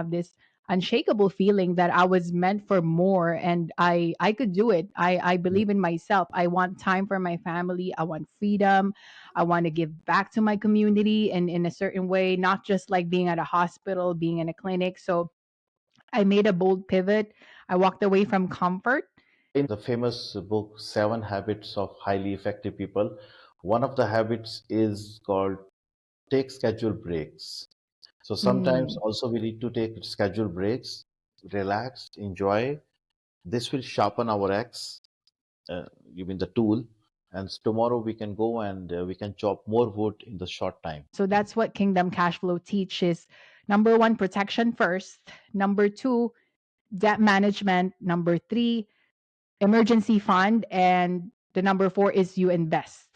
have this unshakable feeling that I was meant for more and I could do it. I believe in myself. I want time for my family. I want freedom. I want to give back to my community and in a certain way, not just like being at a hospital, being in a clinic. So I made a bold pivot. I walked away from comfort. In the famous book Seven Habits of Highly Effective People, one of the habits is called take scheduled breaks. So sometimes Mm. also we need to take scheduled breaks, relax, enjoy. This will sharpen our axe, you mean the tool, and tomorrow we can go and we can chop more wood in the short time. So that's what Kingdom Cash Flow teaches. Number one, protection first. Number two, debt management. Number three, emergency fund. And the number four is you invest.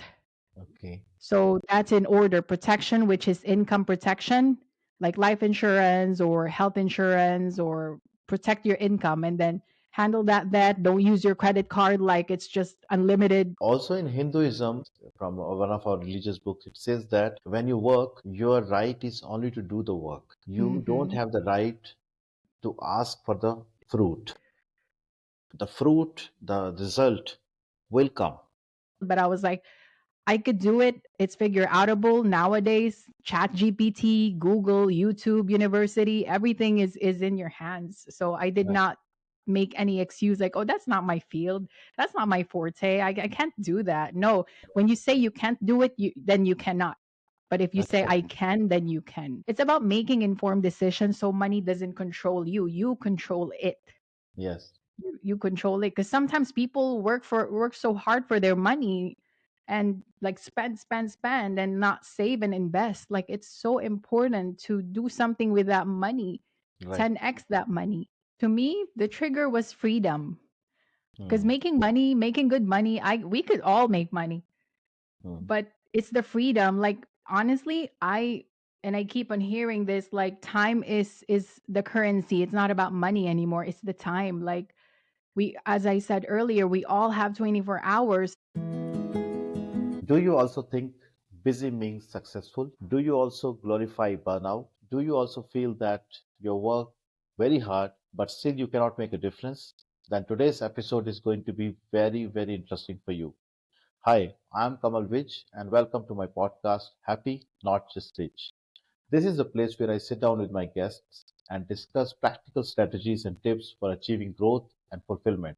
Okay. So that's in order protection, which is income protection, like life insurance or health insurance, or protect your income and then handle that debt. Don't use your credit card like it's just unlimited. Also in Hinduism, from one of our religious books, it says that when you work, your right is only to do the work. You don't Hmm. have the right to ask for the fruit. The fruit, the result will come. But I was like, I could do it. It's figure outable nowadays. Chat GPT, Google, YouTube, University, everything is in your hands. So I did Right. not make any excuse like, oh, that's not my field. That's not my forte. I can't do that. No, when you say you can't do it, then you cannot. But if you say Okay. I can, then you can. It's about making informed decisions so money doesn't control you. You control it. Yes. You control it because sometimes people work so hard for their money and like spend and not save and invest. Like it's so important to do something with that money, Right. 10x that money. To me the trigger was freedom, because Hmm. making good money, I we could all make money, Hmm. but it's the freedom. Like honestly, I keep on hearing this, like time is the currency. It's not about money anymore, it's the time. Like we, as I said earlier, we all have 24 hours. Do you also think busy means successful? Do you also glorify burnout? Do you also feel that your work very hard, but still you cannot make a difference? Then today's episode is going to be very, very interesting for you. Hi, I'm Kamal Vij, and welcome to my podcast, Happy Not Just Rich. This is a place where I sit down with my guests and discuss practical strategies and tips for achieving growth and fulfillment.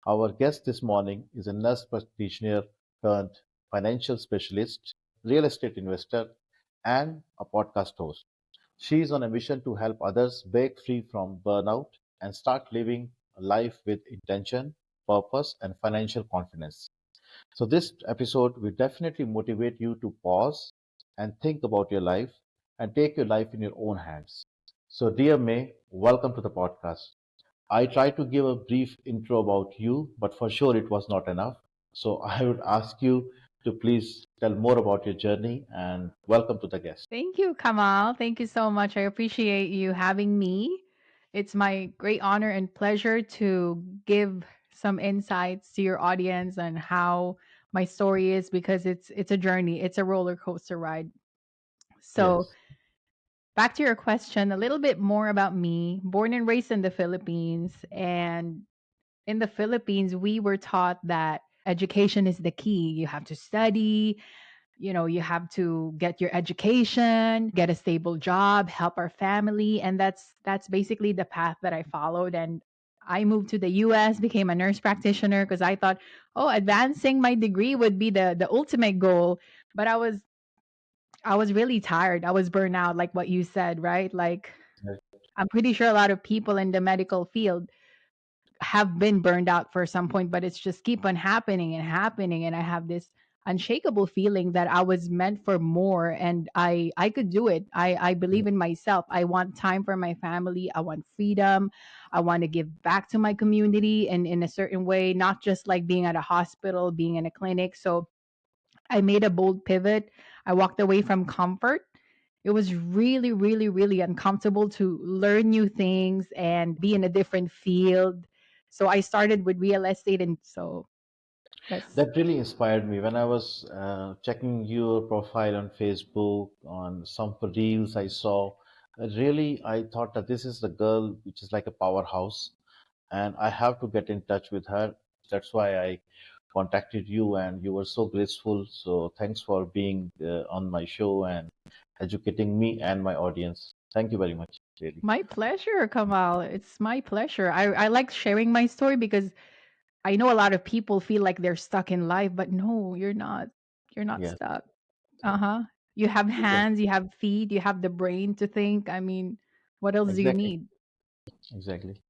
Our guest this morning is a nurse practitioner turned financial specialist, real estate investor, and a podcast host. She is on a mission to help others break free from burnout and start living a life with intention, purpose, and financial confidence. So, this episode will definitely motivate you to pause and think about your life and take your life in your own hands. So, dear May, welcome to the podcast. I tried to give a brief intro about you, but for sure it was not enough. So, I would ask you to please tell more about your journey and welcome to the guest. Thank you, Kamal. Thank you so much. I appreciate you having me. It's my great honor and pleasure to give some insights to your audience on how my story is, because it's a journey. It's a roller coaster ride. So, Yes. back to your question, a little bit more about me. Born and raised in the Philippines, and in the Philippines, we were taught that education is the key. You have to study, you have to get your education, get a stable job, help our family, and that's basically the path that I followed. And I moved to the US, became a nurse practitioner because I thought, oh, advancing my degree would be the ultimate goal. But I was really tired. I was burned out, like what you said, right? Like I'm pretty sure a lot of people in the medical field have been burned out for some point, but it's just keep on happening and happening. And I have this unshakable feeling that I was meant for more and I could do it. I believe in myself. I want time for my family. I want freedom. I want to give back to my community and in a certain way, not just like being at a hospital, being in a clinic. So I made a bold pivot. I walked away from comfort. It was really, really, really uncomfortable to learn new things and be in a different field. So I started with real estate. And so that's, That really inspired me when I was checking your profile on Facebook, on some reels I saw. Really, I thought that this is the girl which is like a powerhouse, and I have to get in touch with her. That's why I contacted you, and you were so graceful. So thanks for being on my show and educating me and my audience. Thank you very much, really. My pleasure, Kamal. It's my pleasure. I like sharing my story because I know a lot of people feel like they're stuck in life, but no, you're not. You're not Yes, stuck. yes. Uh-huh. You have Because hands, you have feet, you have the brain to think. I mean, what else do you exactly, need? exactly.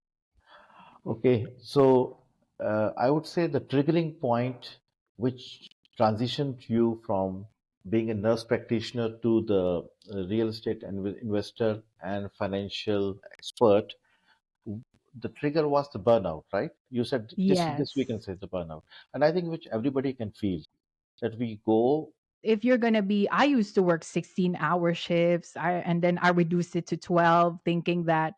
Okay, so I would say the triggering point which transitioned you from being a nurse practitioner to the real estate investor and financial expert, the trigger was the burnout, right? You said this we can Yes. say the burnout, and I think which everybody can feel that we go. If you're going to be I used to work 16-hour shifts, and then I reduced it to 12 thinking that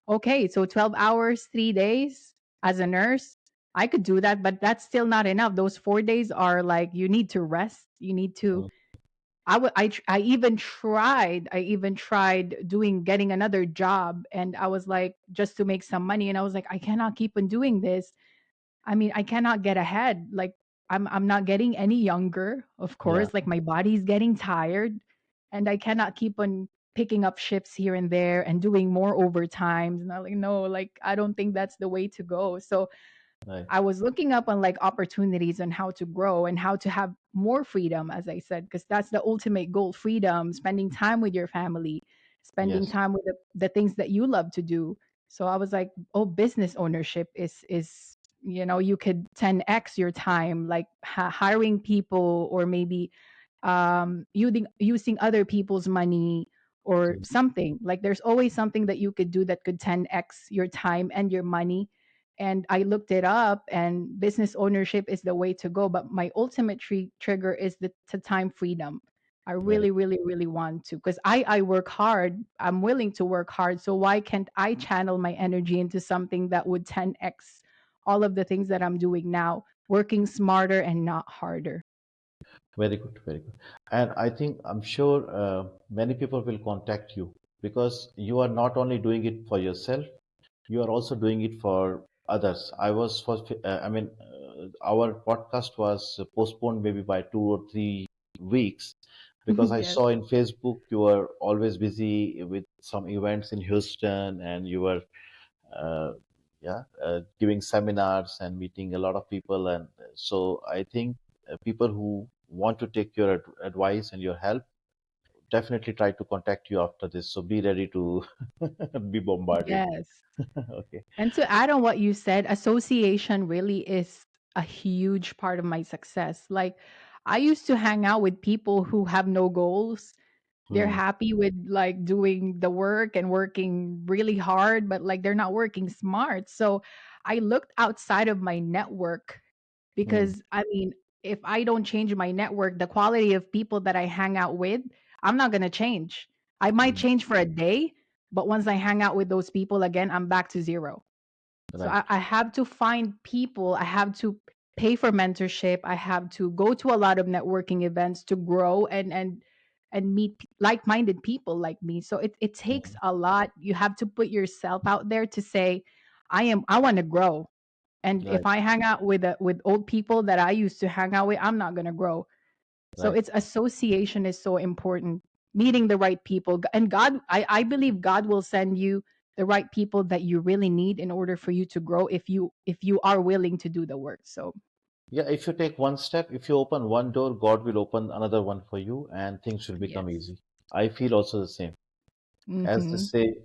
okay, so 12 hours, 3 days as a nurse, I could do that, but that's still not enough. Those 4 days are like you need to rest. You need to Mm, I even tried doing getting another job, and I was like just to make some money, and I was like I cannot keep on doing this. I mean, I cannot get ahead. Like I'm not getting any younger, of yeah, course. Like my body's getting tired, and I cannot keep on picking up shifts here and there and doing more overtimes. And I'm like, no, like I don't think that's the way to go. So right, I was looking up on like opportunities on how to grow and how to have more freedom, as I said, because that's the ultimate goal: freedom, spending time with your family, spending yes, time with the things that you love to do. So I was like, oh, business ownership is you could 10x your time, like hiring people, or maybe using other people's money or mm, something. Like there's always something that you could do that could 10x your time and your money. And I looked it up, and business ownership is the way to go. But my ultimate trigger is the time freedom. I very really, really, really want to, because I work hard. I'm willing to work hard. So why can't I channel my energy into something that would 10x all of the things that I'm doing now, working smarter and not harder? Very good, very good. And I think I'm sure many people will contact you because you are not only doing it for yourself, you are also doing it for others. Our podcast was postponed maybe by 2 or 3 weeks because I Yes. saw in Facebook you were always busy with some events in Houston and you were uh, giving seminars and meeting a lot of people. And so I think people who want to take your advice and your help definitely try to contact you after this. So be ready to be bombarded. Yes. Okay. And to add on what you said, association really is a huge part of my success. Like, I used to hang out with people who have no goals. They're Hmm. happy with like doing the work and working really hard, but like they're not working smart. So I looked outside of my network Hmm. because I mean, if I don't change my network, the quality of people that I hang out with, I'm not going to change. I might Hmm. change for a day, but once I hang out with those people again, I'm back to zero. So Right. I have to find people. I have to pay for mentorship. I have to go to a lot of networking events to grow and meet like-minded people like me. So it takes Mhm. a lot. You have to put yourself out there to say, I want to grow. And if Right. I hang out with old people that I used to hang out with, I'm not gonna grow. So Right. it's association is so important. Meeting the right people. And God, I believe God will send you the right people that you really need in order for you to grow if you are willing to do the work. So Yeah, if you take one step, if you open one door, God will open another one for you and things will become yes. easy. I feel also the same. As they Mm-hmm. say,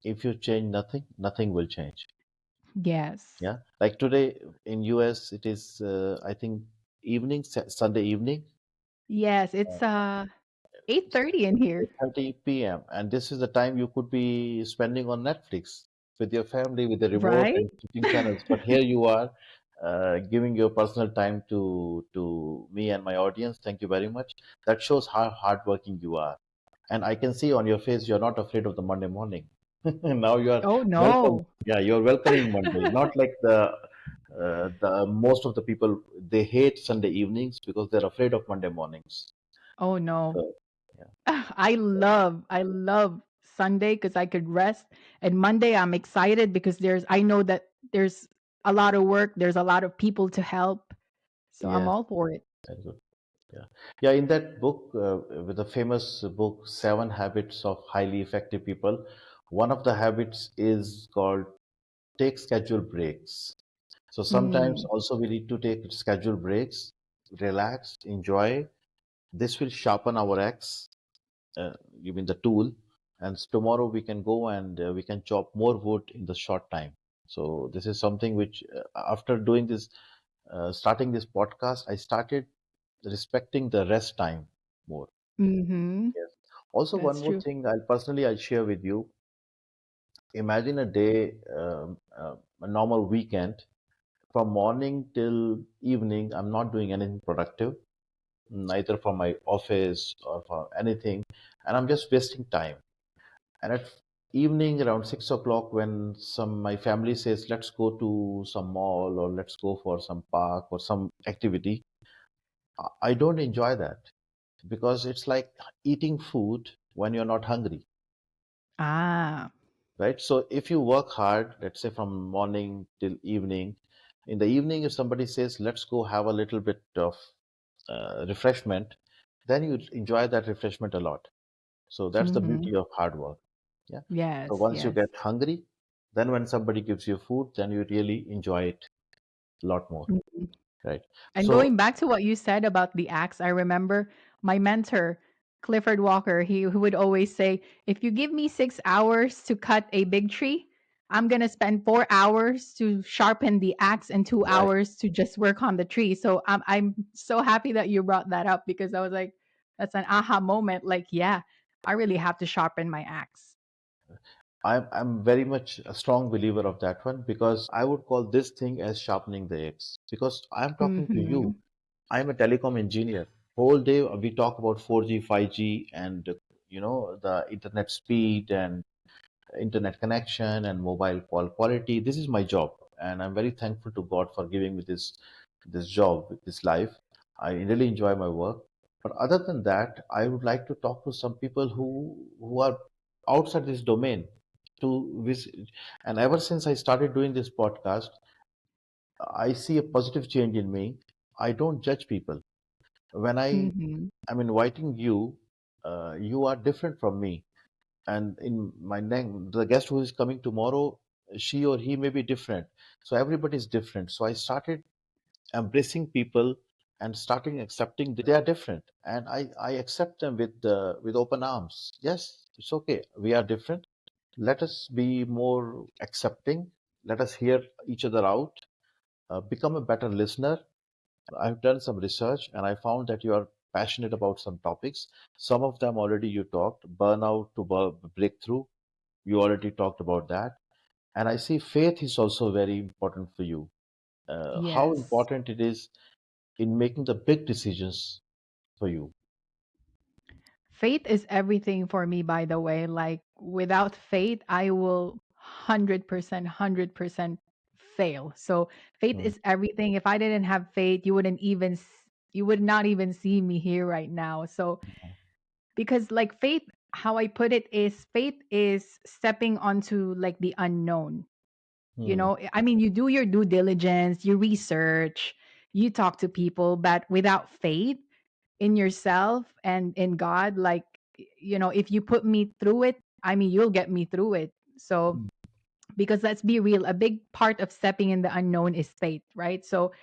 if you change nothing, nothing will change. Yes. Yeah. Like today in US, it is, I think, evening, Sunday evening. Yes. It's 8:30 in here. 8:30 p.m. And this is the time you could be spending on Netflix with your family, with the remote Right? and switching channels. But here you are giving your personal time to me and my audience. Thank you very much. That shows how hardworking you are. And I can see on your face you're not afraid of the Monday morning. Now you are Oh welcome. no. Yeah, you're welcoming Monday. Not like the most of the people, they hate Sunday evenings because they're afraid of Monday mornings. Oh no. So yeah. I love Sunday because I could rest. And Monday I'm excited because I know that there's a lot of work, there's a lot of people to help. So I'm Yeah, all for it. very good. Yeah, yeah. In that book, with the famous book Seven Habits of Highly Effective People, one of the habits is called take scheduled breaks. So sometimes Mm, also we need to take scheduled breaks, relax, enjoy. This will sharpen our axe. You mean the tool, and tomorrow we can go and we can chop more wood in the short time. So this is something which, after doing this, starting this podcast, I started respecting the rest time more. mhm. Yes. Also, one That's more true. thing I'll share with you. Imagine a day, a normal weekend, from morning till evening. I'm not doing anything productive, neither for my office or for anything, and I'm just wasting time. And at evening around 6 o'clock, when some my family says, "Let's go to some mall or let's go for some park or some activity," I don't enjoy that because it's like eating food when you're not hungry, Ah. right? So if you work hard, let's say from morning till evening, in the evening, if somebody says, "Let's go have a little bit of refreshment," then you enjoy that refreshment a lot. So that's the Mhm. beauty of hard work. Yeah. So Yes, once you yes. get hungry, then when somebody gives you food, then you really enjoy it a lot more, Mhm. right? And So going back to what you said about the axe, I remember my mentor, Clifford Walker, he would always say, if you give me 6 hours to cut a big tree, I'm going to spend 4 hours to sharpen the axe and two right, hours to just work on the tree. So I'm so happy that you brought that up because I was like, that's an aha moment. Like, yeah, I really have to sharpen my axe. I'm very much a strong believer of that one because I would call this thing as sharpening the axe because I'm talking to you. Hmm. I'm a telecom engineer. Whole day we talk about 4G, 5G, and the internet speed and internet connection and mobile call quality. This is my job, and I'm very thankful to God for giving me this job, this life. I really enjoy my work. But other than that, I would like to talk to some people who are outside this domain to visit. And ever since I started doing this podcast, I see a positive change in me. I don't judge people. When Hmm. I'm inviting you, you are different from me, and in my name the guest who is coming tomorrow, she or he may be different, so everybody is different. So I started embracing people and starting accepting they are different, and I accept them with open arms. Yes, it's okay, we are different. Let us be more accepting. Let us hear each other out, become a better listener. I've done some research and I found that you are passionate about some topics. Some of them already you talked, burnout to breakthrough. You already talked about that. And I see faith is also very important for you. How Yes. important it is in making the big decisions for you. Faith is everything for me, by the way. Like, without faith, I will 100%, 100% fail. So, faith Mm, is everything. If I didn't have faith, you would not even see me here right now. So, because like faith, how I put it is faith is stepping onto like the unknown. mm, I mean, you do your due diligence, you research, you talk to people, but without faith in yourself and in God, like, if you put me through it, I mean, you'll get me through it. So, mm, because let's be real, a big part of stepping in the unknown is faith, right? So,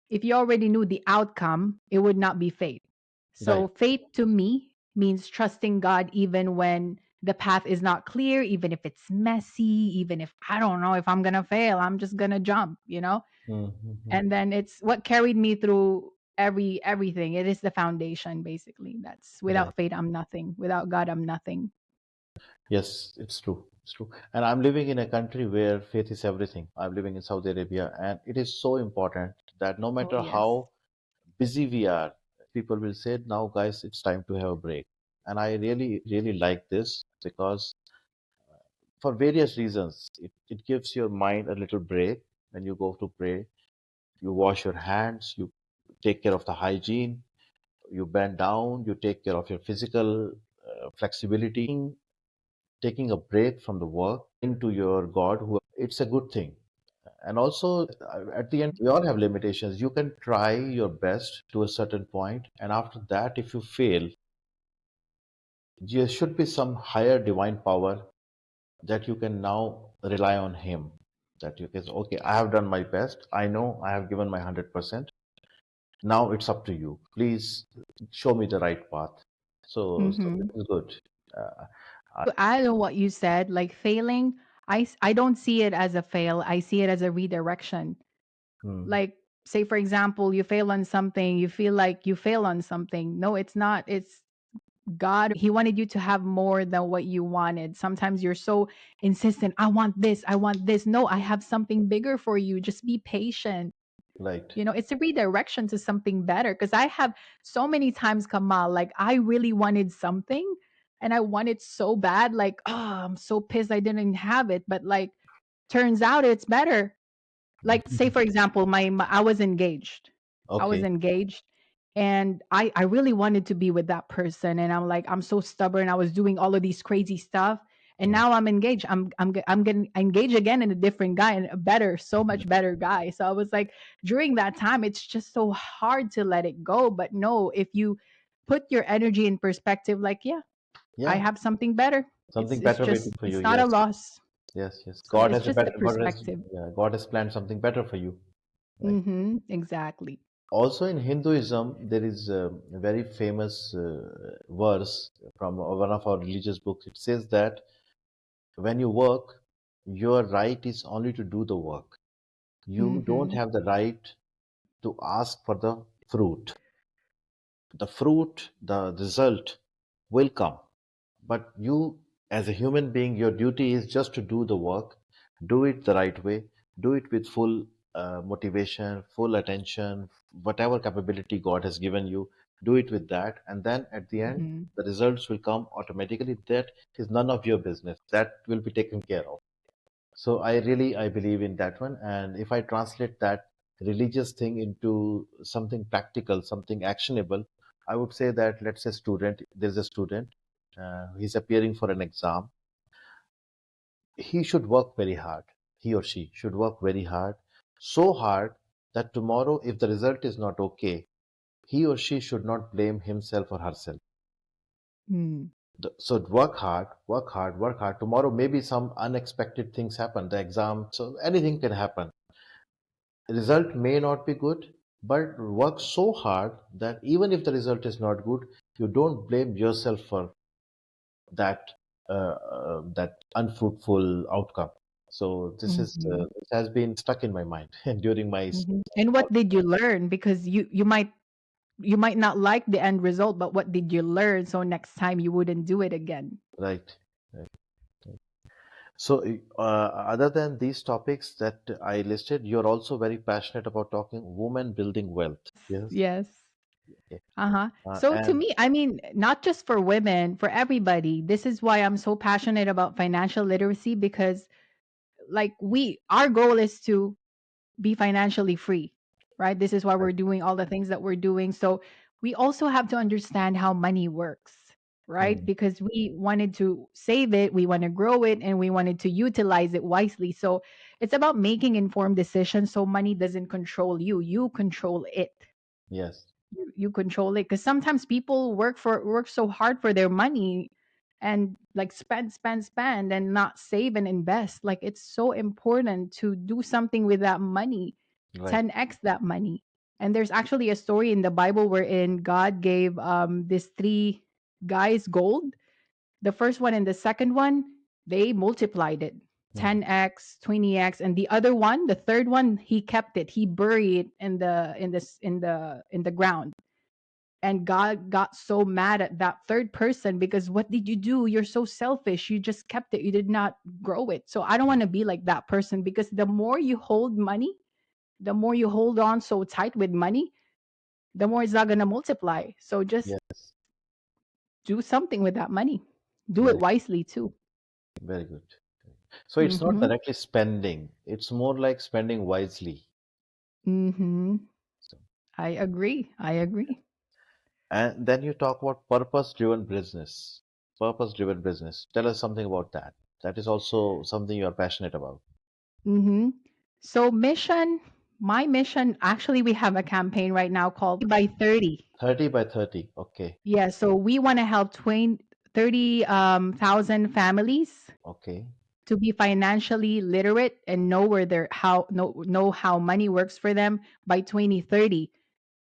if you already knew the outcome, it would not be faith. So, right. faith to me means trusting God even when the path is not clear, even if it's messy, even if I don't know if I'm going to fail, I'm just going to jump. Mm, mm, mm. And then it's what carried me through everything. It is the foundation basically. That's Right. without faith I'm nothing. Without God I'm nothing. Yes, it's true. It's true. And I'm living in a country where faith is everything. I'm living in Saudi Arabia, and it is so important that no Oh matter yes. how busy we are, people will say, "Now, guys, it's time to have a break." And I really, really like this because for various reasons, it gives your mind a little break when you go to pray. You wash your hands, you take care of the hygiene, you bend down, you take care of your physical flexibility, taking a break from the work into your God, who it's a good thing. And also, at the end, we all have limitations. You can try your best to a certain point, and after that, if you fail, there should be some higher divine power that you can now rely on Him. That you can say, okay, I have done my best. I know I have given my 100%. Now it's up to you. Please show me the right path. So Mm-hmm. this is good. Uh, I, To add on what you said, like failing, I don't see it as a fail. I see it as a redirection. hmm, Like, say, for example, you fail on something, you feel like you fail on something. No, it's not. It's God. He wanted you to have more than what you wanted. Sometimes you're so insistent. I want this. I want this. No, I have something bigger for you. Just be patient. right. It's a redirection to something better. Because I have so many times, Kamal, like I really wanted something and I want it so bad. Like, oh, I'm so pissed I didn't have it. But like, turns out it's better. Like, say for example, I was engaged. I was Okay. engaged and I really wanted to be with that person, and I'm like, I'm so stubborn. I was doing all of these crazy stuff, and Hmm, now I'm engaged. I'm getting engaged again in a different guy, and a better, so much better guy. So I was like, during that time it's just so hard to let it go. But no, if you put your energy in perspective, like, yeah, I yeah, have something better. something It's better just, waiting for you. it's not a Yes, loss. yes, yes. So God it's has a just the better. God has, perspective. yeah, God has planned something better for you. Right. Mhm, exactly. Also in Hinduism, there is a very famous verse from one of our religious books. It says that when you work, your right is only to do the work. You don't Mhm, have the right to ask for the fruit. The fruit, the result will come. But you, as a human being, your duty is just to do the work, do it the right way, do it with full motivation, full attention, whatever capability God has given you, do it with that. And then at the end, mhm, the results will come automatically. That is none of your business. That will be taken care of. So I believe in that one. And if I translate that religious thing into something practical, something actionable, I would say that, let's say student, there's a student, he's appearing for an exam. He should work very hard. He or she should work very hard, so hard that tomorrow, if the result is not okay, he or she should not blame himself or herself. mm, So work hard, work hard, work hard. Tomorrow, maybe some unexpected things happen. The exam, so anything can happen. Result may not be good, but work so hard that even if the result is not good, you don't blame yourself for that unfruitful outcome. So mhm, this has been stuck in my mind during my mhm. And what did you learn? Because you might not like the end result, but what did you learn so next time you wouldn't do it again? right. Right. So, other than these topics that I listed, you're also very passionate about talking women building wealth. Yes. Yes. Yeah. Uh-huh. So to And me, I mean, not just for women, for everybody. This is why I'm so passionate about financial literacy, because like our goal is to be financially free, right? This is why right. we're doing all the things that we're doing. So we also have to understand how money works, right? Hmm. Because we wanted to save it, we want to grow it, and we wanted to utilize it wisely. So it's about making informed decisions so money doesn't control you, you control it. Yes. You control it, because sometimes people work so hard for their money and like spend and not save and invest. Like, it's so important to do something with that money, Right. 10x that money. And there's actually a story in the Bible wherein God gave these three guys gold. The first one and the second one, they multiplied it, Hmm. 10x, 20x, and the other one, the third one, he kept it, he buried it in the ground. And God got so mad at that third person, because what did you do? You're so selfish. You just kept it. You did not grow it. So I don't want to be like that person, because the more you hold money, the more you hold on so tight with money, the more it's not going to multiply. So just Yes. do something with that money. Do it Very, wisely too. very good. So it's not Mhm. directly spending. It's more like spending wisely. Mhm. So, I agree. I agree. and then you talk about purpose-driven business. Purpose driven business. Tell us something about that. That is also something you are passionate about. Mm-hmm. So mission, my mission, actually, we have a campaign right now called by 30. 30 by 30. Okay. Yeah, so we want to help 30 thousand families Okay. to be financially literate and know where they're how know how money works for them by 2030.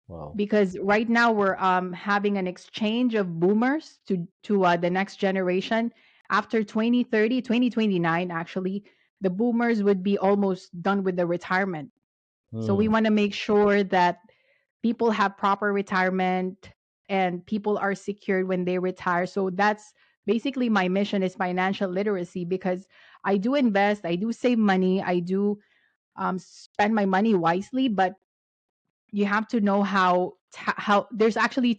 Wow. Because right now we're having an exchange of boomers to the next generation. After 2030, 2029, actually, the boomers would be almost done with the retirement. So we Hmm. want to make sure that people have proper retirement and people are secured when they retire. So that's basically my mission is financial literacy, because I do invest, I do save money, I do spend my money wisely, but you have to know how there's actually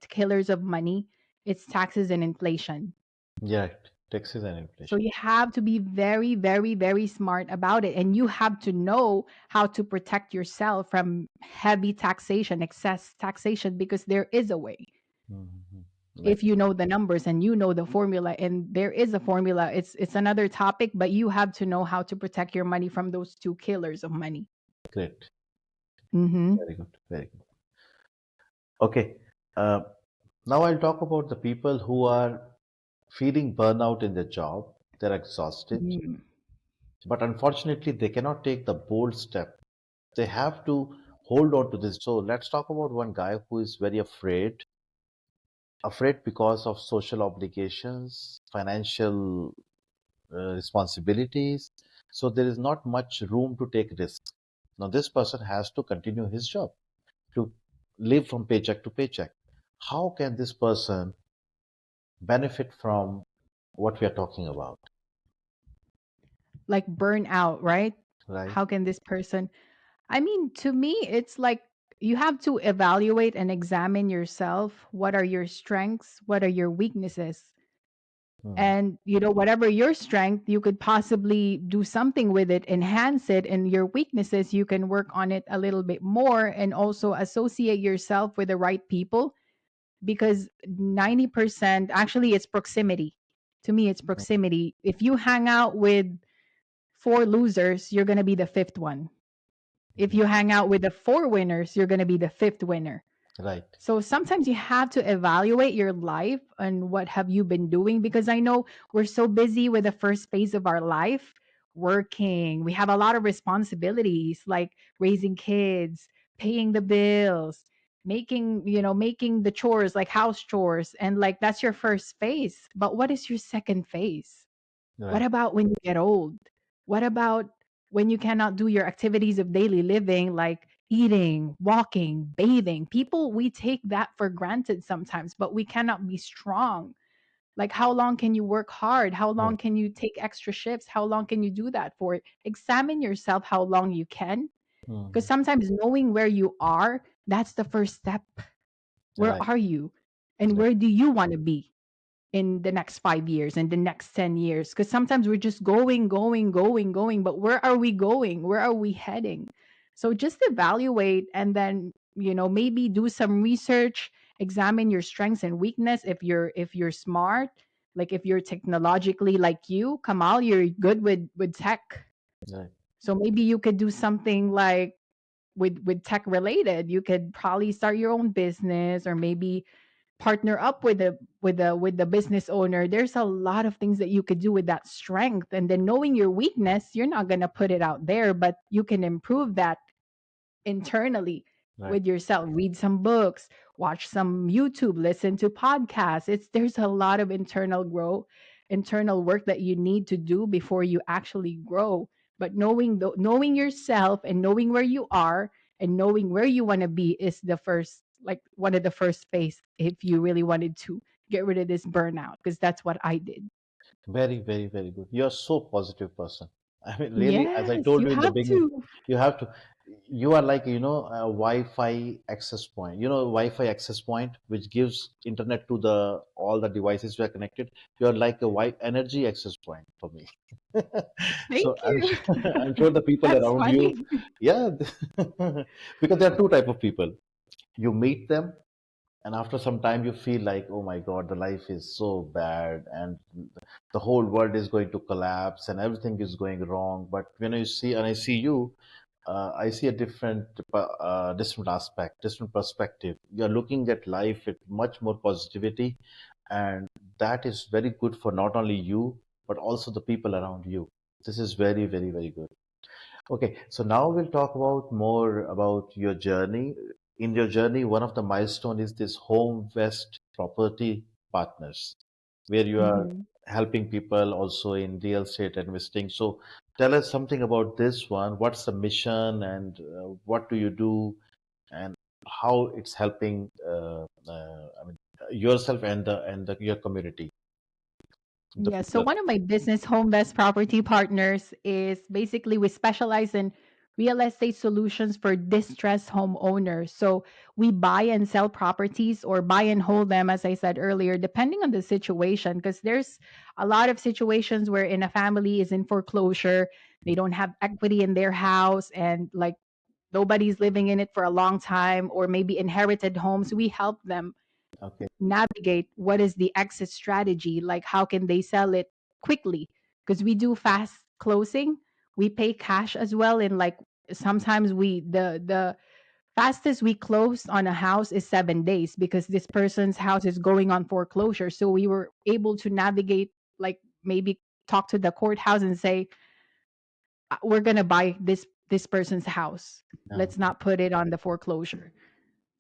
killers of money. It's taxes and inflation. Yeah. Taxes and So inflation. you have to be very, very, very smart about it. And you have to know how to protect yourself from heavy taxation, excess taxation, because there is a way. Mhm. Right. If you know the numbers and you know the formula, and there is a formula, it's another topic, but you have to know how to protect your money from those two killers of money. Great. Mm-hmm. Very good. Very good. Okay. Uh, Now I'll talk about the people who are feeling burnout in their job. They're exhausted, Mm. but unfortunately, they cannot take the bold step. They have to hold on to this. So let's talk about one guy who is very afraid because of social obligations, financial responsibilities. So there is not much room to take risks. Now, this person has to continue his job to live from paycheck to paycheck. How can this person benefit from what we are talking about, Like burnout, right? right? How can this person, I mean, to me, it's like you have to evaluate and examine yourself. What are your strengths? What are your weaknesses? Hmm, And, whatever your strength, you could possibly do something with it, enhance it. And your weaknesses, you can work on it a little bit more and also associate yourself with the right people, because 90%, actually, it's proximity. To me, it's proximity. If you hang out with four losers, you're going to be the fifth one. If you hang out with the four winners, you're going to be the fifth winner. right, So sometimes you have to evaluate your life and what have you been doing, because I know we're so busy with the first phase of our life, working. We have a lot of responsibilities like raising kids, paying the bills, making the chores like house chores, and like that's your first phase. But what is your second phase? What right, about when you get old? What about when you cannot do your activities of daily living, like eating, walking, bathing? People, we take that for granted sometimes, but we cannot be strong. Like, how long can you work hard? How right. long can you take extra shifts? How long can you do that for? Examine yourself how long you can. Because Hmm, sometimes knowing where you are, that's the first step. Where right, are you? And right, where do you want to be in the next 5 years and the next 10 years? Because sometimes we're just going, going, going, going, but where are we going? Where are we heading? So just evaluate, and then, maybe do some research, examine your strengths and weakness. If you're smart, like if you're technologically like you, Kamal, you're good with tech. right, So maybe you could do something like with tech related. You could probably start your own business, or maybe partner up with the business owner. There's a lot of things that you could do with that strength, and then knowing your weakness, you're not going to put it out there, but you can improve that internally right, with yourself. Read some books, watch some YouTube, listen to podcasts. There's a lot of internal work that you need to do before you actually grow. But knowing yourself and knowing where you are and knowing where you want to be is the first, like one of the first phase, if you really wanted to get rid of this burnout, because that's what I did. very, very, very good. You're so positive person. I mean, really, as I Yes, told you you in the have beginning, to. you have to. You are like a Wi-Fi access point. You know, Wi-Fi access point, which gives internet to the all the devices we are connected. You are like a Wi energy access point for me. Thank So I'm you. I'm sure the people That's around you, funny. yeah, because there are two type of people. You meet them, and after some time you feel like, oh my god, the life is so bad, and the whole world is going to collapse and everything is going wrong. But when you see, and I see you, I see a different aspect, different perspective. You're looking at life with much more positivity, and that is very good for not only you but also the people around you. This is very, very, very good. Okay, so now we'll talk about more about your journey. In your journey, one of the milestone is this Home West Property Partners, where you are Mhm. helping people also in real estate investing. So tell us something about this one. What's the mission, and what do you do, and how it's helping yourself and your community, the Yeah, so people. one of my business home best property partners is basically we specialize in real estate solutions for distressed homeowners. So we buy and sell properties or buy and hold them, as I said earlier, depending on the situation. Because there's a lot of situations where in a family is in foreclosure, they don't have equity in their house, and like nobody's living in it for a long time, or maybe inherited homes. We help them Okay. navigate what is the exit strategy, like how can they sell it quickly, because we do fast closing. We pay cash as well, and like sometimes we the fastest we closed on a house is 7 days because this person's house is going on foreclosure. So we were able to navigate, like maybe talk to the courthouse and say, we're going to buy this person's house, Yeah. let's not put it on the foreclosure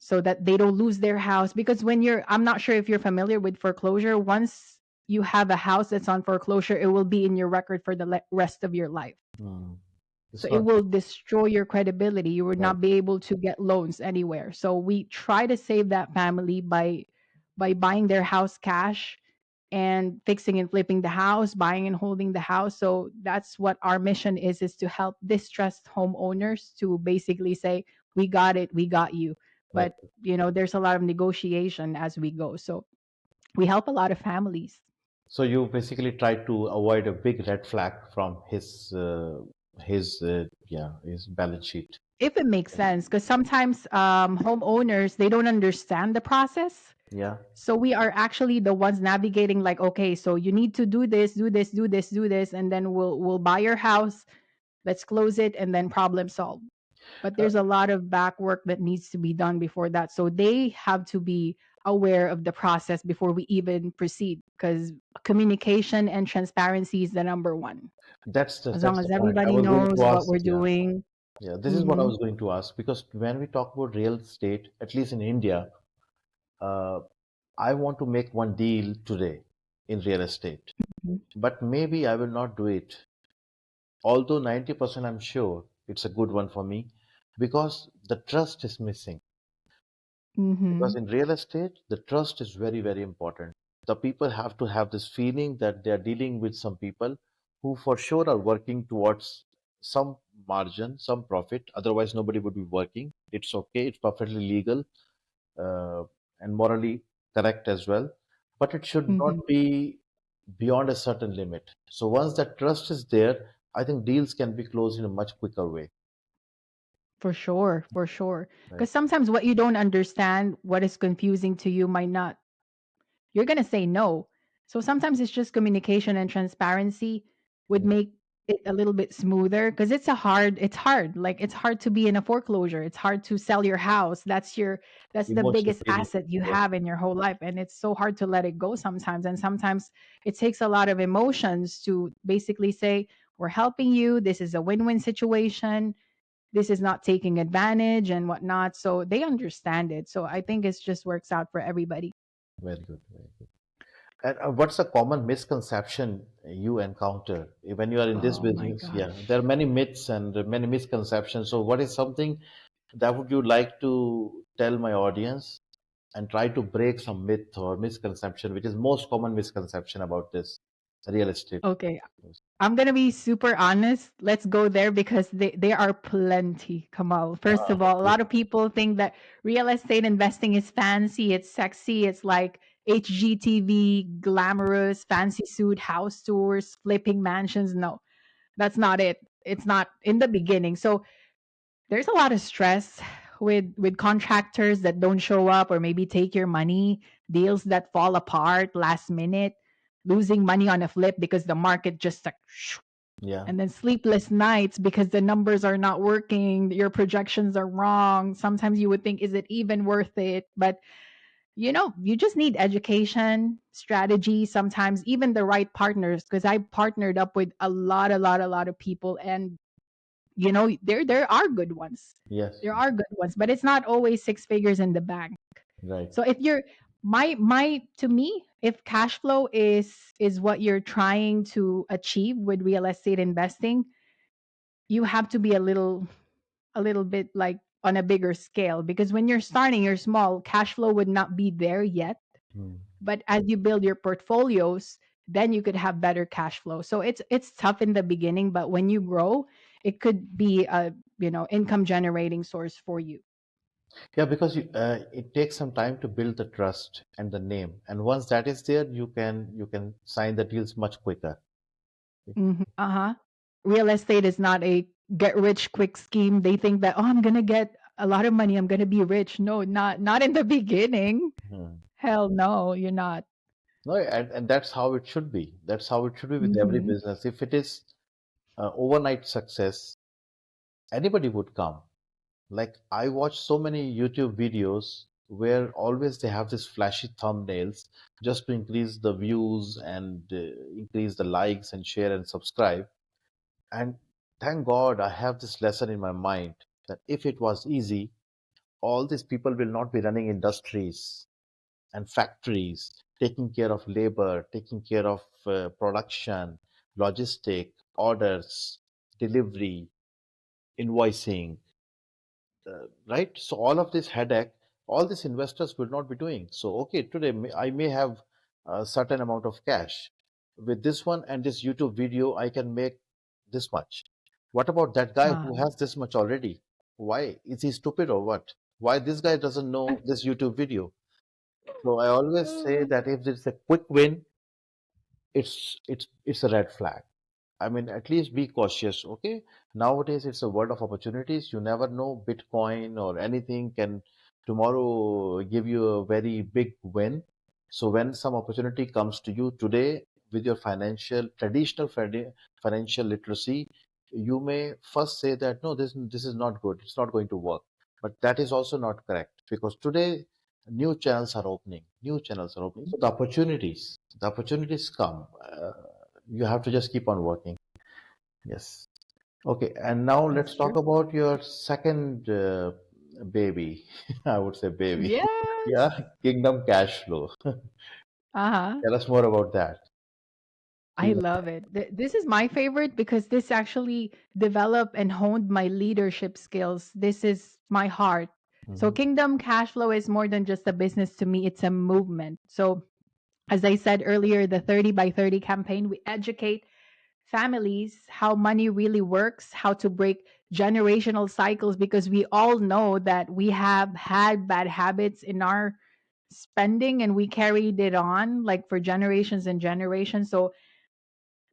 so that they don't lose their house. Because when you're, I'm not sure if you're familiar with foreclosure, once you have a house that's on foreclosure, it will be in your record for the rest of your life. Hmm. So It's it not will destroy your credibility. You would right. not be able to get loans anywhere. So we try to save that family by buying their house cash and fixing and flipping the house, buying and holding the house. So that's what our mission is to help distressed homeowners to basically say, we got it, we got you. Right. But there's a lot of negotiation as we go. So we help a lot of families. So you basically try to avoid a big red flag from his balance sheet. If it makes sense, because sometimes homeowners, they don't understand the process. Yeah. So we are actually the ones navigating, like, okay, so you need to do this, do this, do this, do this, and then we'll buy your house, let's close it, and then problem solve. But Uh, there's a lot of back work that needs to be done before that. So they have to be aware of the process before we even proceed, because communication and transparency is the number one. As long that's the as point. I everybody was going knows to what ask. we're Yeah. doing. Yeah. This is what I Hmm. was going to ask, because when we talk about real estate, at least in India, uh, I want to make one deal today in real estate, but maybe I will not do it. Although 90% I'm sure it's a good one for me, because the trust is missing. Because Hmm. in real estate, the trust is very, very important. The people have to have this feeling that they are dealing with some people who, for sure, are working towards some margin, some profit. Otherwise, nobody would be working. It's okay, it's perfectly legal, uh, and morally correct as well. But it should not Hmm. be beyond a certain limit. So, once that trust is there, I think deals can be closed in a much quicker way. For sure, for sure. Right. Because sometimes what you don't understand, what is confusing to you, might not, you're going to say no. So sometimes it's just communication and transparency would Yeah. make it a little bit smoother, because it's hard. Like it's hard to be in a foreclosure. It's hard to sell your house. That's the Emotional biggest feeling. asset you Yeah, have in your whole life. And it's so hard to let it go sometimes. And sometimes it takes a lot of emotions to basically say, we're helping you. This is a win-win situation. This is not taking advantage and whatnot. So they understand it. So I think it just works out for everybody. very good. Very good. And what's a common misconception you encounter when you are in this Oh my business? Yeah, there are gosh. many myths and many misconceptions. So, what is something that would you like to tell my audience and try to break some myth or misconception, which is most common misconception about this real estate? Okay. I'm gonna be super honest. Let's go there because there are plenty, Kamal. First of all, a Okay. lot of people think that real estate investing is fancy, it's sexy, it's like HGTV, glamorous, fancy suit, house tours, flipping mansions. No, that's not it. It's not in the beginning. So there's a lot of stress. with contractors that don't show up or maybe take your money, deals that fall apart last minute, losing money on a flip because the market just like Yeah. and then sleepless nights because the numbers are not working, your projections are wrong. Sometimes you would think, is it even worth it? But you just need education, strategy, sometimes even the right partners. Because I partnered up with a lot of people, and there are good ones. Yes. There are good ones, but it's not always six figures in the bank. Right. So if you're my to me, if cash flow is what you're trying to achieve with real estate investing, you have to be a little bit like on a bigger scale, because when you're starting, you're small, cash flow would not be there yet. Mm. But as you build your portfolios, then you could have better cash flow. So it's tough in the beginning, but when you grow, it could be a income generating source for you. Yeah, because it takes some time to build the trust and the name, and once that is there, you can sign the deals much quicker. Uh-huh. Real estate is not a get rich quick scheme. They think that, oh, I'm gonna get a lot of money, I'm gonna be rich. No, not in the beginning. Hmm. Hell no, you're not. No, and that's how it should be. That's how it should be with every Hmm. business. If it is overnight success, anybody would come. Like I watch so many YouTube videos where always they have this flashy thumbnails just to increase the views and increase the likes and share and subscribe. And thank God I have this lesson in my mind that if it was easy, all these people will not be running industries and factories, taking care of labor, taking care of production, logistic, orders, delivery, invoicing, right? So all of this headache, all these investors will not be doing. So okay, today I may have a certain amount of cash. With this one and this YouTube video, I can make this much. What about that guy who Uh, has this much already? Why is he stupid or what? Why this guy doesn't know this YouTube video? So I always say that if it's a quick win, it's a red flag. I mean, at least be cautious, okay? Nowadays, it's a world of opportunities. You never know, Bitcoin or anything can tomorrow give you a very big win. So when some opportunity comes to you today with your traditional financial literacy, you may first say that no, this is not good. It's not going to work. But that is also not correct, because today new channels are opening. New channels are opening. So the opportunities come. You have to just keep on working. Yes. Okay. And now let's that's talk true. about your second baby. I would say baby. Yes. Yeah. Kingdom cash flow. Uh-huh. Tell us more about that. I Kingdom. love it. This is my favorite because this actually developed and honed my leadership skills. This is my heart. So Mhm. Kingdom Cash Flow is more than just a business to me, it's a movement. So as I said earlier, the 30 by 30 campaign, we educate families how money really works, how to break generational cycles, because we all know that we have had bad habits in our spending and we carried it on like for generations and generations. So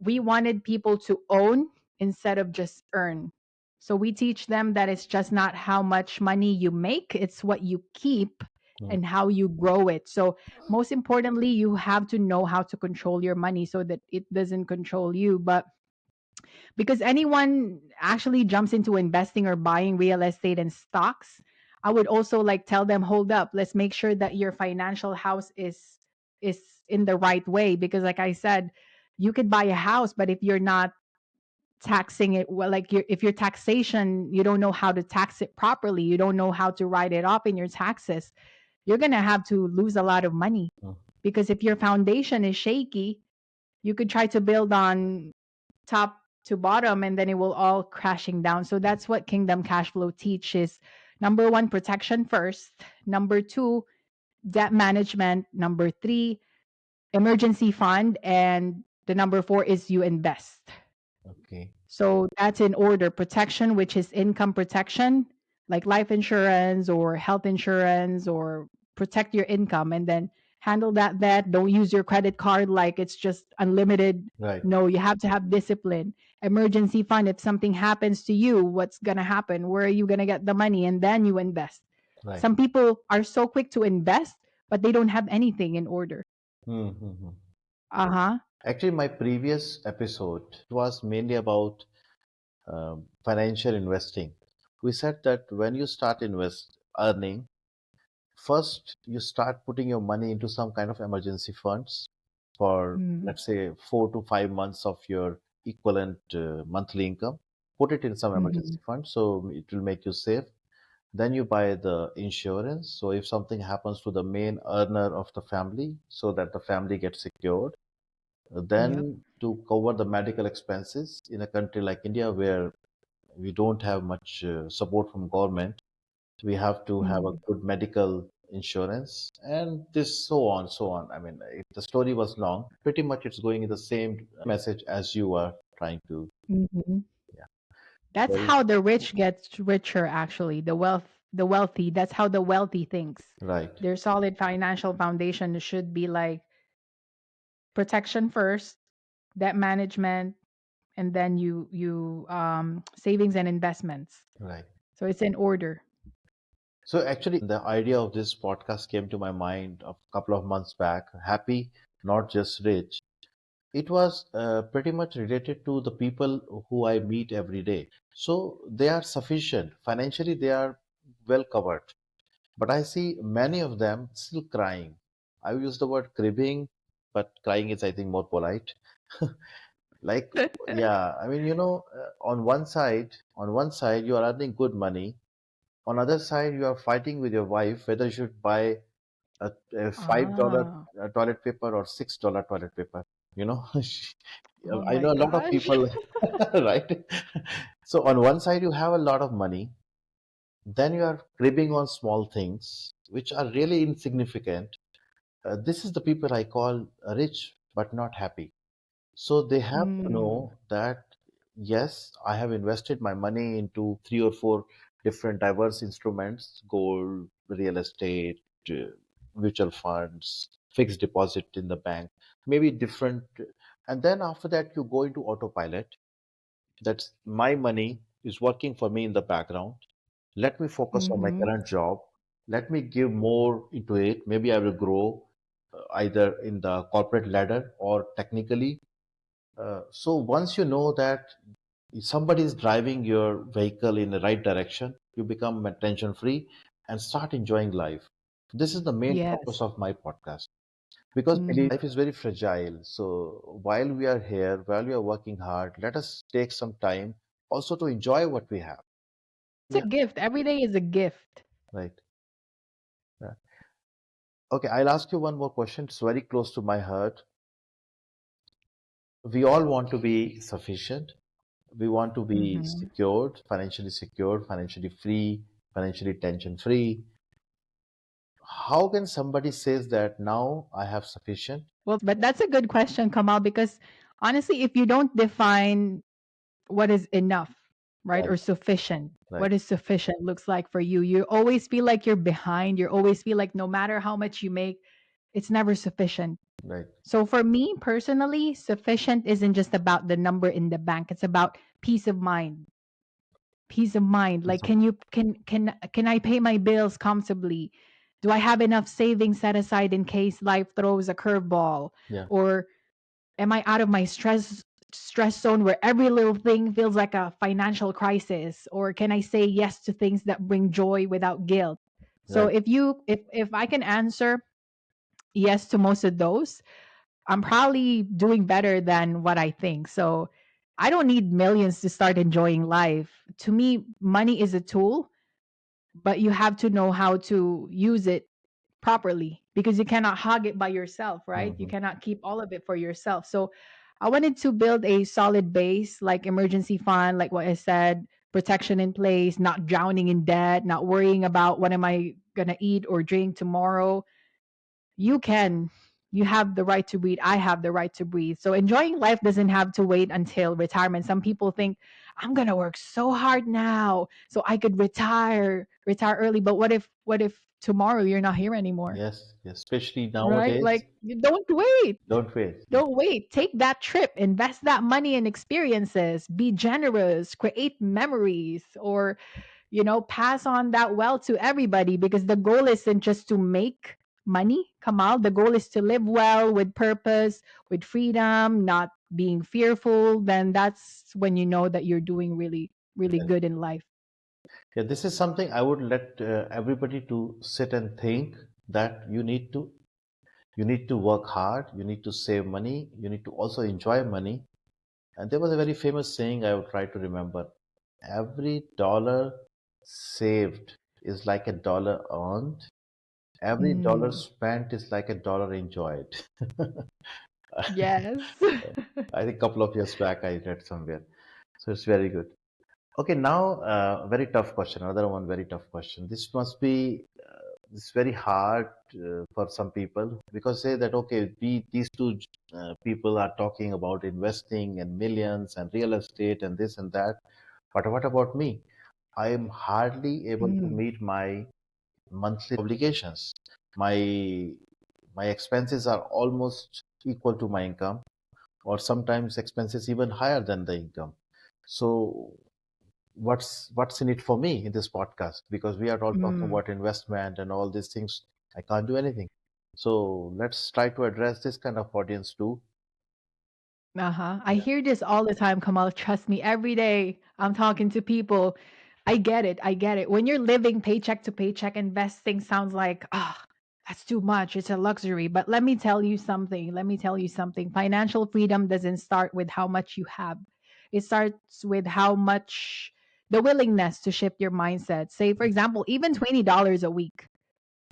we wanted people to own instead of just earn. So we teach them that it's just not how much money you make, it's what you keep Mm. and how you grow it. So most importantly, you have to know how to control your money so that it doesn't control you. But because anyone actually jumps into investing or buying real estate and stocks, I would also like tell them, hold up, let's make sure that your financial house is in the right way. Because like I said, you could buy a house, but if you're not taxing it well, like if your taxation, you don't know how to tax it properly, you don't know how to write it off in your taxes, you're gonna have to lose a lot of money. Mm. Because if your foundation is shaky, you could try to build on top to bottom and then it will all crashing down. So that's what Kingdom Cash Flow teaches. Number one, protection first. Number two, debt management. Number three, emergency fund. And the number four is you invest. Okay. So that's in order: protection, which is income protection, like life insurance or health insurance, or protect your income. And then handle that debt. Don't use your credit card like it's just unlimited. Right. No, you have to have discipline. emergency fund. If something happens to you, what's going to happen? Where are you going to get the money? And then you invest. Right. Some people are so quick to invest, but they don't have anything in order. Mm-hmm. Uh huh. Actually, my previous episode was mainly about financial investing. We said that when you start invest earning, first you start putting your money into some kind of emergency funds for, Mm-hmm. let's say, 4 to 5 months of your equivalent monthly income. Put it in some Mm-hmm. emergency fund, so it will make you safe. Then you buy the insurance. So if something happens to the main earner of the family, so that the family gets secured. Yep. Then to cover the medical expenses in a country like India, where we don't have much support from government, we have to have a Mm-hmm. good medical insurance, and this so on, so on. I mean, if the story was long, pretty much it's going in the same message as you are trying to. Mm-hmm. Yeah, That's very how the rich gets richer, actually. The wealthy, that's how the wealthy thinks. right, Their solid financial foundation should be like protection first, debt management, and then you savings and investments. right. So it's in order. So actually, the idea of this podcast came to my mind a couple of months back. Happy, not just rich. It was pretty much related to the people who I meet every day. So they are sufficient financially; they are well covered. But I see many of them still crying. I use the word cribbing, but crying is, I think, more polite. Like, yeah, I mean, on one side you are earning good money. On other side, you are fighting with your wife whether you should buy a $5 Ah. toilet paper or $6 toilet paper. You know, Oh I my know a lot of gosh. people, right? So on one side you have a lot of money, then you are cribbing on small things which are really insignificant. This is the people I call rich but not happy. So they have to Mm. know that, yes, I have invested my money into three or four different diverse instruments: gold, real estate, uh, mutual funds, fixed deposit in the bank, maybe different. And then after that, you go into autopilot. That's my money is working for me in the background. Let me focus on my Mhm. current job. Let me give more into it. Maybe I will grow either in the corporate ladder or technically. So once you know that somebody is driving your vehicle in the right direction, you become tension free and start enjoying life. This is the main purpose Yes. of my podcast, because Mhm. believe life is very fragile. So while we are here, while we are working hard, let us take some time also to enjoy what we have. It's Yeah, a gift. Every day is a gift. right. Yeah. Okay, I'll ask you one more question. It's very close to my heart. We all want to be sufficient. We want to be Mhm. secured, financially free, financially tension free. How can somebody says that now I have sufficient? Well, but that's a good question, Kamal, because honestly, if you don't define what is enough, right, Right, or sufficient, right, what is sufficient looks like for you, you always feel like you're behind. You always feel like no matter how much you make, it's never sufficient. right. So for me personally, sufficient isn't just about the number in the bank. It's about peace of mind. Peace of mind. Peace Like of can I pay my bills comfortably? Do I have enough savings set aside in case life throws a curveball? yeah, Or am I out of my stress zone where every little thing feels like a financial crisis? Or can I say yes to things that bring joy without guilt? So right. if I can answer yes to most of those, I'm probably doing better than what I think. So I don't need millions to start enjoying life. To me, money is a tool, but you have to know how to use it properly because you cannot hog it by yourself, right? You Hmm. cannot keep all of it for yourself. So I wanted to build a solid base like emergency fund, like what I said, protection in place, not drowning in debt, not worrying about what am I going to eat or drink tomorrow. You can. You have the right to breathe. I have the right to breathe. So enjoying life doesn't have to wait until retirement. Some people think I'm going to work so hard now so I could retire early. But what if tomorrow you're not here anymore, Yes, yes. Especially right? nowadays, Like, you don't wait. don't wait. Don't wait. Take that trip, invest that money in experiences, be generous, create memories, or, pass on that wealth to everybody, because the goal isn't just to make money, Kamal. The goal is to live well with purpose, with freedom, not being fearful. Then that's when you know that you're doing really, really Yes. good in life. Yeah, this is something I would let everybody to sit and think that you need to work hard, you need to save money, you need to also enjoy money. And there was a very famous saying I would try to remember. Every dollar saved is like a dollar earned. Every dollar Mm, spent is like a dollar enjoyed. yes. I think a couple of years back I read somewhere. So it's very good. Okay, now very tough question. Another one, very tough question. This must be this very hard for some people because say that okay, these two people are talking about investing and millions and real estate and this and that. But what about me? I am hardly able to Mm, meet my monthly obligations. My my expenses are almost equal to my income, or sometimes expenses even higher than the income. So what's in it for me in this podcast? Because we are all talking mm. about investment and all these things. I can't do anything. So let's try to address this kind of audience too. Uh-huh. I Yeah. hear this all the time, Kamal. Trust me, every day I'm talking to people. I get it. I get it. When you're living paycheck to paycheck, investing sounds like, that's too much. It's a luxury. But let me tell you something. Let me tell you something. Financial freedom doesn't start with how much you have. It starts with how much the willingness to shift your mindset. Say, for example, even $20 a week,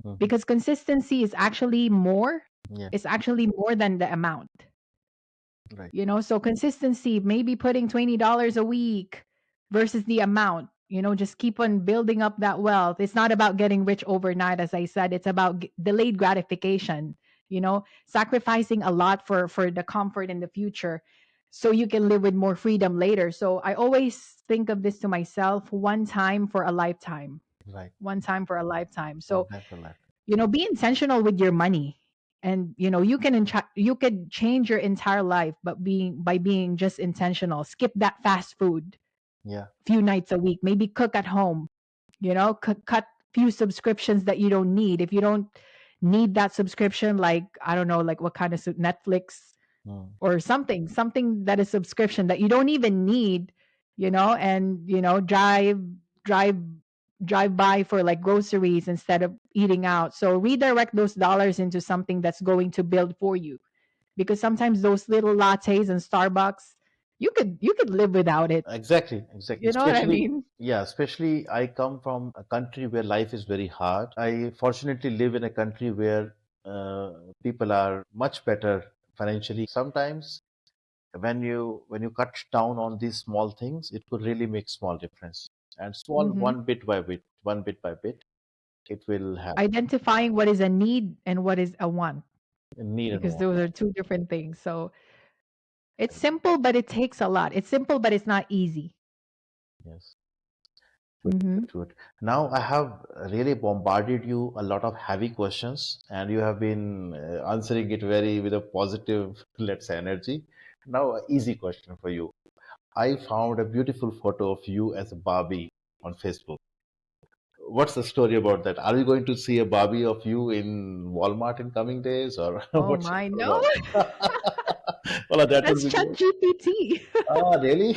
Mhm. because consistency is actually more. Yeah. It's actually more than the amount. Right. So consistency, maybe putting $20 a week versus the amount, just keep on building up that wealth. It's not about getting rich overnight, as I said. It's about delayed gratification, sacrificing a lot for the comfort in the future so you can live with more freedom later. So I always think of this to myself: one time for a lifetime. Right. One time for a lifetime. One So, time for life. be intentional with your money, and you could change your entire life, but being just intentional. Skip that fast food Yeah. few nights a week, maybe cook at home, cut few subscriptions that you don't need. If you don't need that subscription, like, I don't know, like what kind of Netflix Mm. or something that is subscription that you don't even need, and drive drive by for like groceries instead of eating out. So redirect those dollars into something that's going to build for you, because sometimes those little lattes and Starbucks, you could live without it. Exactly. Exactly. You know what I Especially, mean? yeah, especially I come from a country where life is very hard. I fortunately live in a country where uh, people are much better financially. Sometimes when you cut down on these small things, it could really make small difference. And small, Hmm. one bit by bit, it will have Identifying what is a need and what is a want, a need and because want. those are two different things. So it's simple, but it takes a lot. It's simple, but it's not easy. Yes, good, Hmm. good, good. Now I have really bombarded you a lot of heavy questions, and you have been answering it very with a positive, let's say, energy. Now, an easy question for you. I found a beautiful photo of you as a Barbie on Facebook. What's the story about that? Are we going to see a Barbie of you in Walmart in coming days, or Oh what's it my, all no. about? Well, that would That's be Chat great. GPT. Ah, really?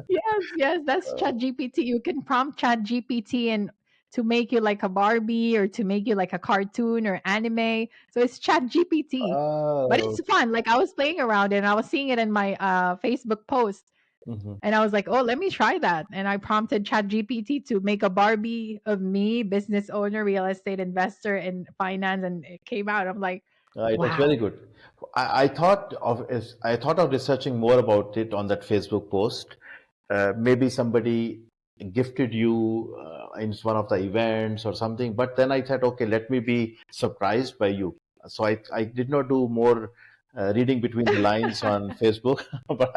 Yes, yes, that's Uh, Chat GPT. You can prompt Chat GPT and to make you like a Barbie, or to make you like a cartoon or anime. So it's Chat GPT. But oh, it's fun. Like, I was playing around and I was seeing it in my Facebook post, mhm. and I was like, "Oh, let me try that." And I prompted Chat GPT to make a Barbie of me, business owner, real estate investor, and finance, and it came out. I'm like, It was very "Wow." good. I thought of researching more about it on that Facebook post. Maybe somebody gifted you in one of the events or something. But then I thought, okay, let me be surprised by you. So I did not do more reading between the lines on Facebook, but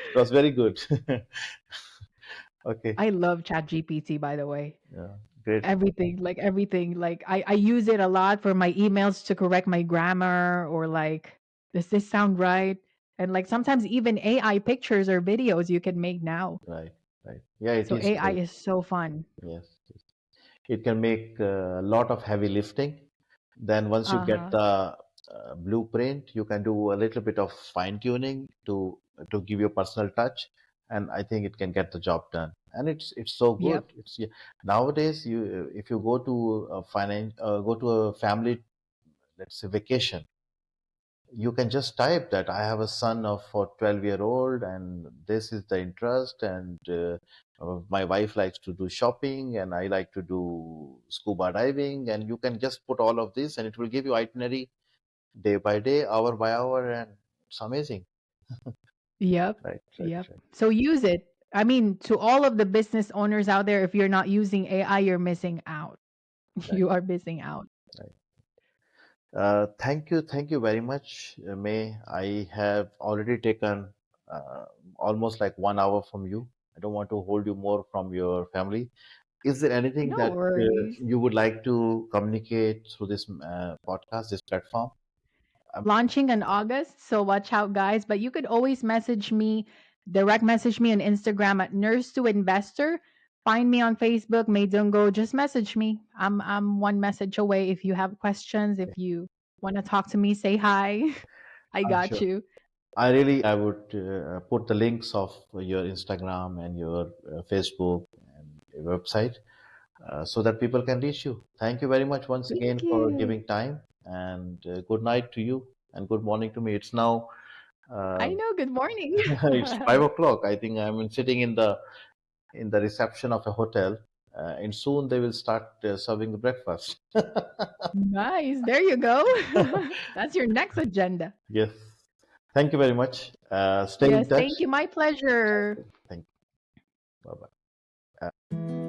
it was very good. Okay. I love Chat GPT, by the way. Yeah. Great. everything, like everything. Like I use it a lot for my emails to correct my grammar or like, does this sound right? And like sometimes even AI pictures or videos you can make now. Right. Right. Yeah, it So is AI great. is so fun. Yes. It can make a lot of heavy lifting. Then once you get Uh-huh. the blueprint, you can do a little bit of fine tuning to give your personal touch, and I think it can get the job done. And it's so good. Yep. It's yeah, nowadays you if you go to go to a family, let's say vacation, you can just type that I have a son of for 12-year-old and this is the interest, and my wife likes to do shopping and I like to do scuba diving, and you can just put all of this and it will give you itinerary day by day, hour by hour, and it's amazing. Yep. Right, right, Yep. right, So use it. I mean, to all of the business owners out there, if you're not using AI, you're missing out. right, You are missing out. right. Thank you very much, May. I have already taken uh, almost like 1 hour from you. I don't want to hold you more from your family. Is there anything No that worries. you would like to communicate through this podcast, this platform? Um, Launching in August, so watch out, guys. But you could always message me, direct message me on Instagram at Nurse to Investor. Find me on Facebook, Mae Dungo. Just message me. I'm one message away. If you have questions, if you want to talk to me, say hi. I I'm got sure. you. I would put the links of your Instagram and your Facebook and your website so that people can reach you. Thank you very much once again Thank for you. giving time, and good night to you and good morning to me. It's now uh, I know. Good morning. it's 5 o'clock. I think I'm sitting in the reception of a hotel, and soon they will start serving the breakfast. Nice. There you go. That's your next agenda. Yes. Thank you very much. Stay in Yes. touch. Thank you. My pleasure. Okay. Thank you. Bye bye.